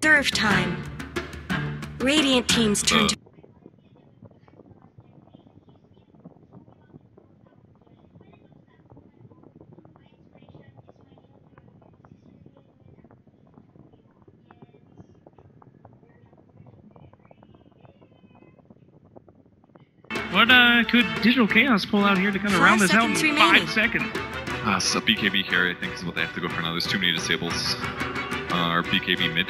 Serve time. Radiant teams turn to... What could Digital Chaos pull out here to kind of round this out in 5 seconds? So BKB carry, I think, is what they have to go for now. There's too many disables. Or BKB mid.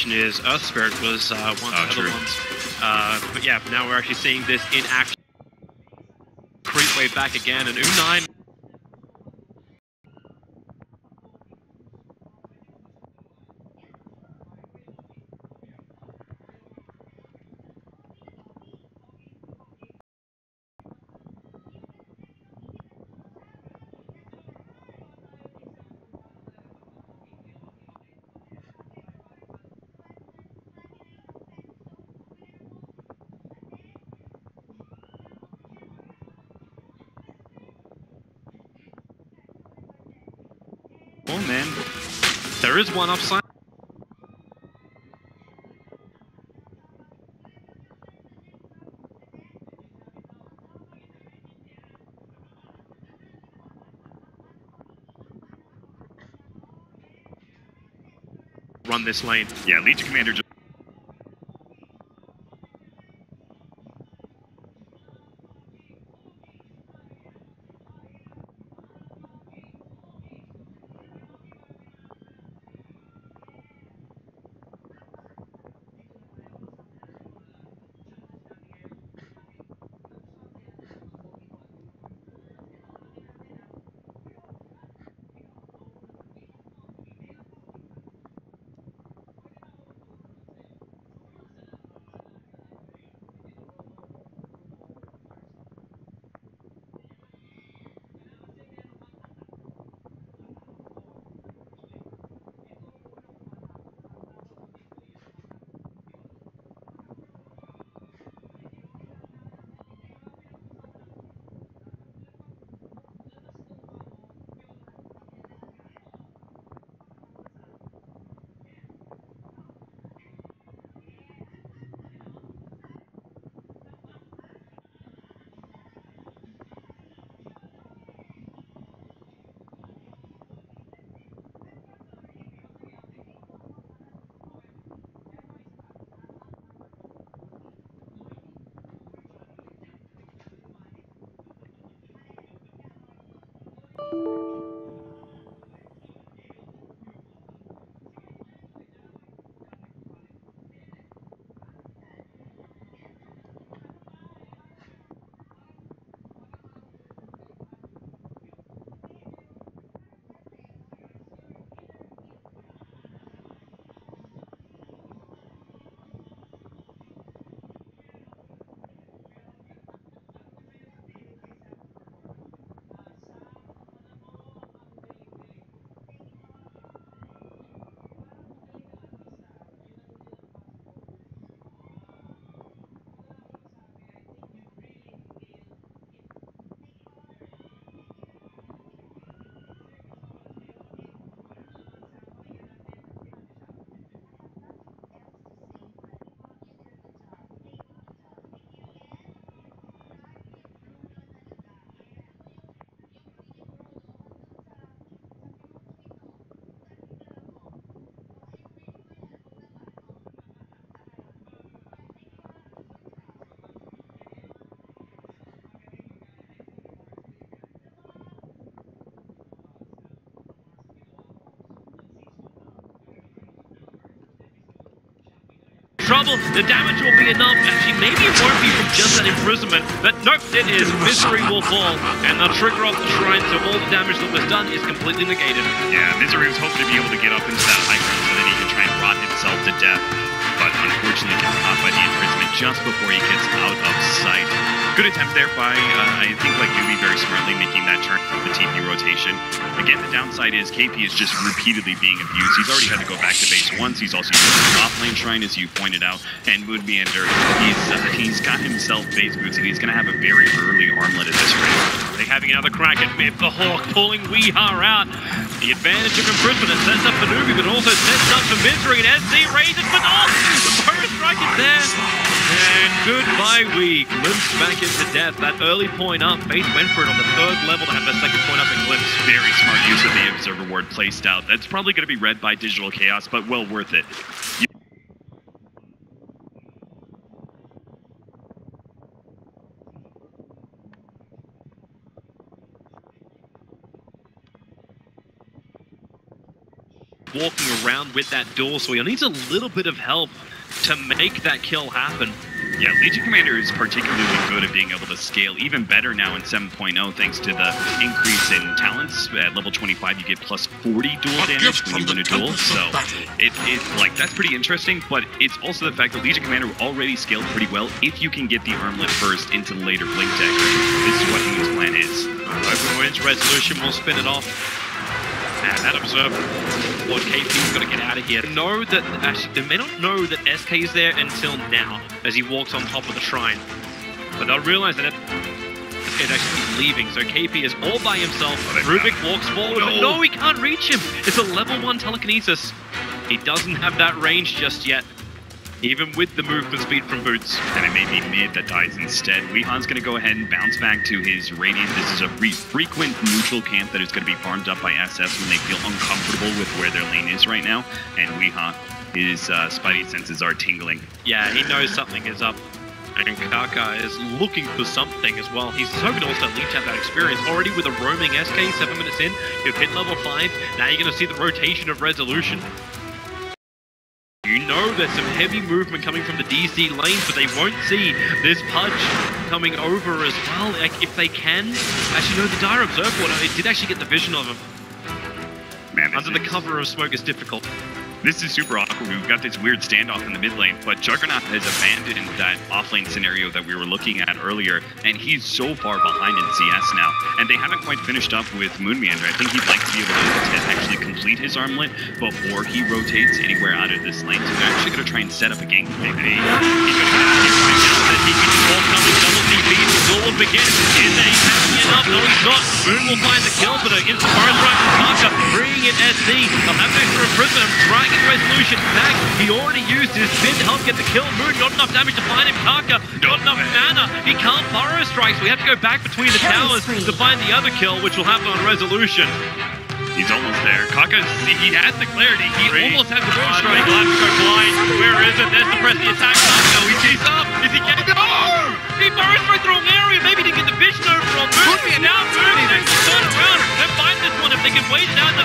Is Earth Spirit was one of the other ones. But yeah, now we're actually seeing this in action. Creep wave back again, and U9. Oh man, there is one upside. Run this lane. Yeah, Legion Commander just... trouble. The damage will be enough. Actually, maybe it won't be from just that imprisonment, but nope, it is. Misery will fall, and they'll trigger off the shrine, so all the damage that was done is completely negated. Yeah, Misery was hoping to be able to get up into that high ground so then he can try and rot himself to death, but unfortunately gets caught by the imprisonment just before he gets out of sight. Good attempt there by, I think, like Newbee very smartly making that turn for the TP rotation. Again, the downside is KP is just repeatedly being abused. He's already had to go back to base once. He's also used the offlane shrine, as you pointed out, and Moonmeander, he's got himself base boots, and he's going to have a very early armlet at this rate. They're having another crack at mid. The Hawk pulling Weeha out. The advantage of imprisonment sets up for Newbee, but also sets up for Misery, and SC raises, but oh! The first strike is there! And goodbye, Wee. Glimpse back into death. That early point up. Faith went for it on the third level to have that second point up in Glimpse. Very smart use of the Observer Ward placed out. That's probably going to be read by Digital Chaos, but well worth it. Walking around with that door, so he needs a little bit of help to make that kill happen. Yeah, Legion Commander is particularly good at being able to scale even better now in 7.0 thanks to the increase in talents. At level 25 you get plus 40 dual damage when you win a duel, so like that's pretty interesting, but it's also the fact that Legion Commander already scaled pretty well if you can get the armlet first into the later blink deck. This is what Moon's plan is. Open Winds Resolution will spin it off. And that Observer, Lord KP's got to get out of here. Actually, they may not know that SK is there until now, as he walks on top of the shrine. But they'll realize that SK is actually leaving, so KP is all by himself. Rubik walks forward, but no, he can't reach him. It's a level 1 telekinesis. He doesn't have that range just yet, even with the movement speed from Boots. And it may be mid that dies instead. Weehan's going to go ahead and bounce back to his Radiant. This is a frequent neutral camp that is going to be farmed up by SS when they feel uncomfortable with where their lane is right now. And Weehan, his spidey senses are tingling. Yeah, he knows something is up. And Kaka is looking for something as well. He's hoping to also leech out that experience. Already with a roaming SK, 7 minutes in, you've hit level 5. Now you're going to see the rotation of Resolution. You know there's some heavy movement coming from the DC lanes, but they won't see this Pudge coming over as well. Like, if they can... Actually, no, the Dire Observer Water, it did actually get the vision of him. Man, under the cover of smoke is difficult. This is super awkward. We've got this weird standoff in the mid lane, but Juggernaut has abandoned that offlane scenario that we were looking at earlier, and he's so far behind in CS now. And they haven't quite finished up with Moonmeander. I think he'd like to be able to actually complete his armlet before he rotates anywhere out of this lane. So they're actually going to try and set up a game. Maybe he's going to get out of here right now. The TP coming, double TP, duel will begin. Is he happy enough? No, he's not. Moon will find the kill, but against the forest right from Kaka, bringing in SC. They'll have an extra imprisonment. Dragging Resolution back. He already used his spin to help get the kill. Moon, not enough damage to find him. Kaka, not enough mana. He can't burrow strike, so we have to go back between the towers to find the other kill, which will happen on Resolution. He's almost there. Kaka, he has the clarity. He almost has the burrow strike. He'll have to go blind. Where is it? There's the press the attack. No, he's up. Is he getting it? No! He burrow strike the wrong area. Maybe he didn't get the vision over on Moon. Now Moon is actually turn around and find this one if they can wait it out.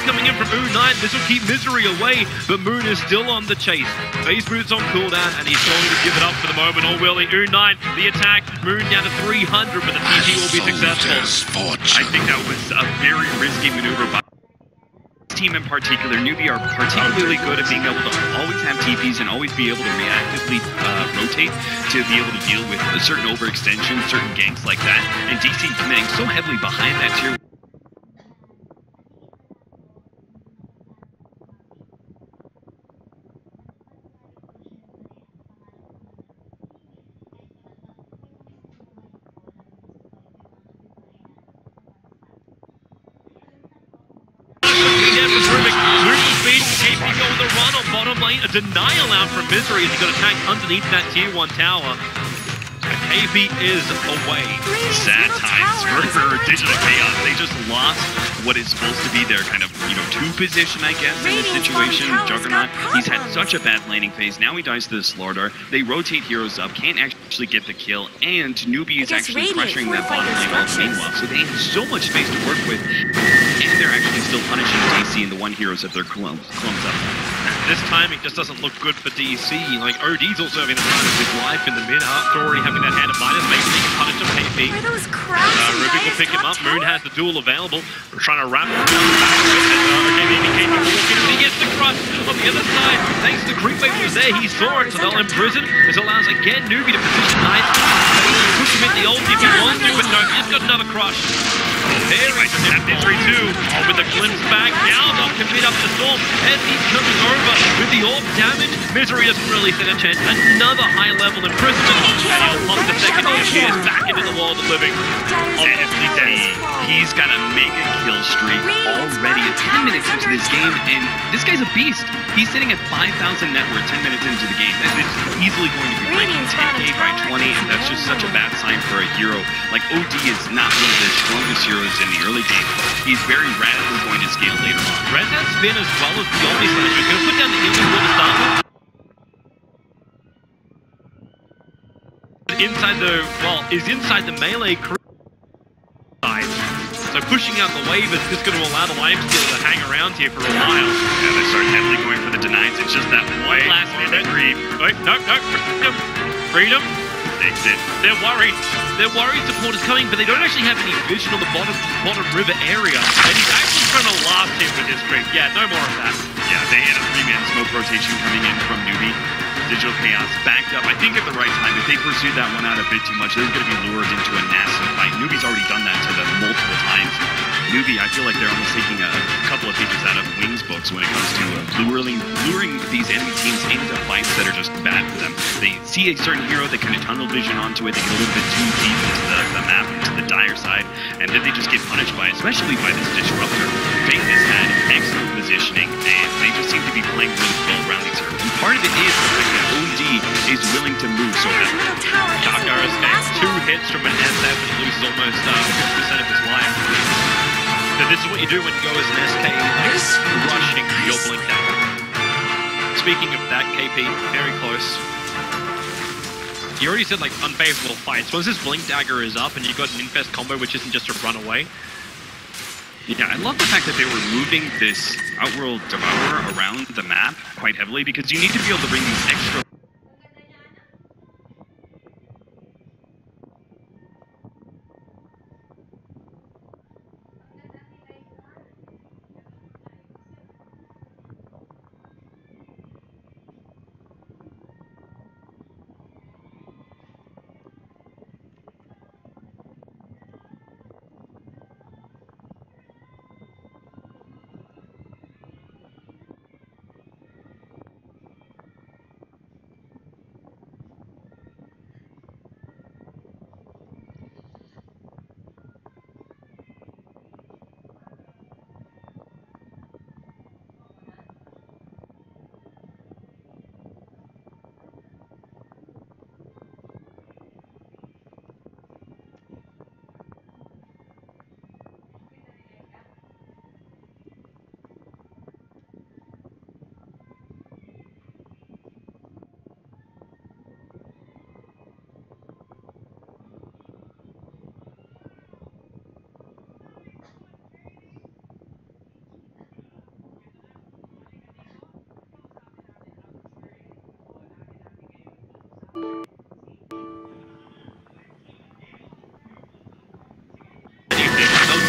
Coming in from U9, this will keep Misery away, but Moon is still on the chase. Base Boots on cooldown, and he's going to give it up for the moment, or will he? U9, the attack, Moon down to 300, but the TP will be successful. I think that was a very risky maneuver by this team in particular. Newbee are particularly good at being able to always have TPs and always be able to reactively rotate to be able to deal with a certain overextension, certain ganks like that, and DC committing so heavily behind that tier. KP go with a run on bottom lane, a denial out from Misery as he got attacked underneath that tier 1 tower. KP is away. Sad times for Digital Chaos. They just lost what is supposed to be their kind of, two position, I guess, in this situation. Juggernaut, he's had such a bad laning phase. Now he dies to the Slaughter. They rotate heroes up, can't actually get the kill, and Newbee is actually pressuring that bottom lane all meanwhile. So they have so much space to work with, and they're actually still punishing DC and the one heroes that they're clumps up. This timing just doesn't look good for DC. Like, OD's also having the time of his life in the mid, after already having that hand of minus. Maybe he can punish him, KP. Ruby will pick him up. Moon has the duel available. We're trying to wrap him around the back of it. Okay, maybe KP will walk in, but he gets the crush on the other side. Thanks to the creep wave was there. He saw it, so they'll imprison. This allows, again, Newbee to position nice. Push him in the ult if he wants to, but no, he's got another crush. There is Captain 3-2 with the glimpse back. Now they'll commit up the storm as he's coming over with the orb damage. Misery doesn't really stand a chance. Another high level imprisonment. And he'll pump the second ELS back into the world of living. He's got a mega kill streak already at 10 minutes into this game, and this guy's a beast. He's sitting at 5,000 net worth 10 minutes into the game. That is easily going to be breaking 10k by 20, and that's just such a bad sign for a hero. Like, OD is not one of the strongest heroes in the early game. He's very radically going to scale later on. Res has spin as well as the Omni Slash. He's going to put down the healing wall to start with. Inside the melee side. So pushing out the wave is just going to allow the wave stealer to hang around here for a while. Yeah, they start heavily going for the denies. It's just that one last minute read. Wait, no, freedom. Takes it. They're worried. They're worried support is coming, but they don't actually have any vision on the bottom river area. And he's actually trying to last him with this creep. Yeah, no more of that. Yeah, they had a 3-man smoke rotation coming in from Newbee. Digital Chaos backed up, I think, at the right time. If they pursued that one out a bit too much, they're going to be lured into a nasty fight. Newbee's already done that to them multiple times. Newbee, I feel like they're almost taking a couple of pages out of Wings books when it comes to luring these enemy teams into fights that are just bad for them. They see a certain hero, they kind of tunnel vision onto it, they get a little bit too deep into the map, into the dire side, and then they just get punished by it, especially by this Disruptor. Fate has had excellent positioning, and they just seem to be playing really well around these heroes. And part of it is the fact that OD is willing to move so heavily. Kaka escapes 2 hits from an SF and loses almost 50% of his life. So this is what you do when you go as an SK, rushing your Blink Dagger. Speaking of that, KP, very close. You already said, like, unfavorable fights. Once this Blink Dagger is up and you've got an Infest combo, which isn't just a run away. Yeah, I love the fact that they were moving this Outworld Devourer around the map quite heavily, because you need to be able to bring these extra...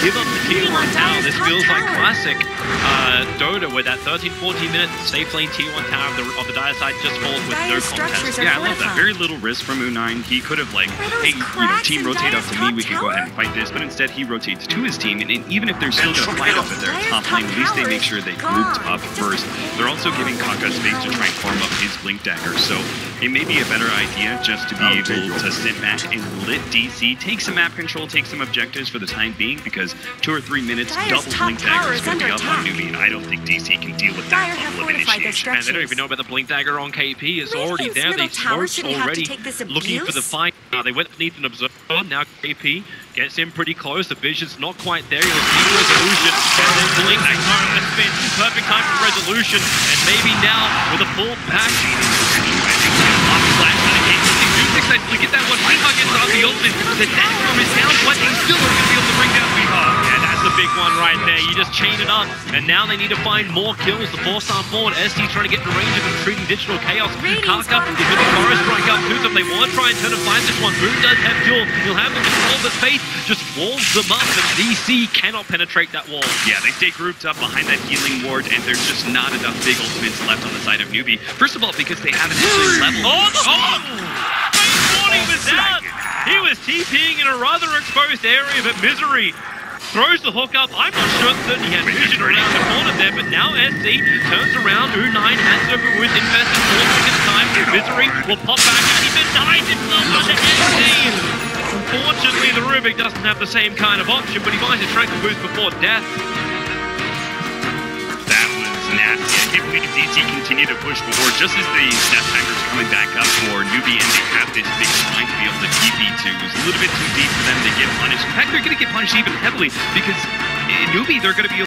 Give up the Tier 1 tower. This feels like classic Dota, where that 13-14 minute safe lane Tier 1 tower of the dire side just falls with no contest. Yeah, I love that. Very little risk from U9. He could have, like, hey, team rotate up to me, we can go ahead and fight this, but instead he rotates to his team, and even if they're still going to fight up at their top lane, at least they make sure they grouped up first. They're also giving Kaka space to try and farm up his Blink Dagger, so it may be a better idea just to be able to sit back and let DC take some map control, take some objectives for the time being, because 2 or 3 minutes, double Blink Dagger is going to be up on Newbee, and I don't think DC can deal with that level of initiation. And they don't even know about the Blink Dagger on KP. It's already there. They smoked already, looking for the fight. They went beneath an observer. Now KP gets in pretty close. The vision's not quite there. You'll see Resolution. And then Blink, they start to spin. Perfect time for Resolution. And maybe now with a full back. Successfully get that one. Weehawk gets on the ultimate. The dash from his down, but he's still not going to be able to bring down Weehawk. Yeah, that's the big one right there. You just chain it up. And now they need to find more kills. The 4-star forward. ST trying to get in range of treating Digital Chaos. Kaka is with the Forest Strike up. If they want to try and turn and find this one, Moon does have fuel. He'll have the control, but Faith just walls them up. And DC cannot penetrate that wall. Yeah, they stay grouped up behind that healing ward, and there's just not enough big ultimates left on the side of Newbee. First of all, because they haven't actually leveled. He was down. He was TPing in a rather exposed area, but Misery throws the hook up. I'm not sure that he had vision around the corner there, but now SC turns around. U9 hands over with invested 4 seconds time. Misery will pop back and he denies himself to SC. Unfortunately, the Rubik doesn't have the same kind of option, but he finds a Tranquil Boost before death. That was nasty. I can't believe DC continue to push forward just as the step timer's coming back up for Newbee, and they have this big minefield to TP to. It's a little bit too deep for them to get punished. In fact, they're going to get punished even heavily because Newbee, they're going to be